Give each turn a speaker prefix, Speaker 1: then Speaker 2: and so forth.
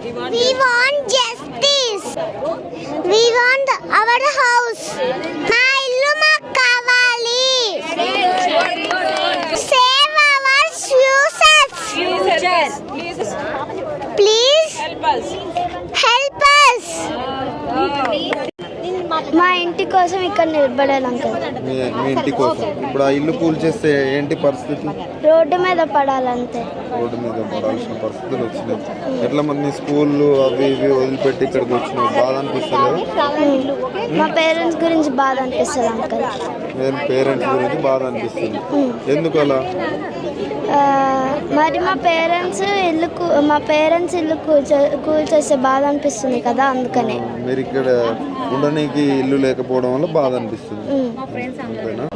Speaker 1: We want justice. We want our house. మా ఇల్లు మాకు కావాలి. Save our futures. Please help us. మా ఇంటి కోసం ఇక్కడ నిలబడాలి అంకుల్.
Speaker 2: మీ ఇంటి కోసం ఇప్పుడు ఆ ఇల్లు కూల్చేస్తే ఏంటి పరిస్థితి?
Speaker 1: రోడ్డు మీద పడాలంతే.
Speaker 2: రోడ్డు మీద పడాల్సిన పరిస్థితులు వచ్చినాయి. ఎట్లా మరి నీ స్కూళ్ళు అవి ఇవి వదిలిపెట్టి ఇక్కడికి వచ్చినావు, బాధ అనిపిస్తలేదు?
Speaker 1: మా పేరెంట్స్ గురించి బాధ అనిపిస్తుంది అంకుల్.
Speaker 2: పేరెంట్స్ గురించి బాధ అనిపిస్తుంది. ఎందుకు అలా?
Speaker 1: మరి మా పేరెంట్స్ ఇల్లు కూల్చేస్తే బాధ అనిపిస్తుంది కదా, అందుకనే.
Speaker 2: మీరు ఇక్కడ ఉండడానికి ఇల్లు లేకపోవడం వల్ల బాధ అనిపిస్తుంది, అంతేనా?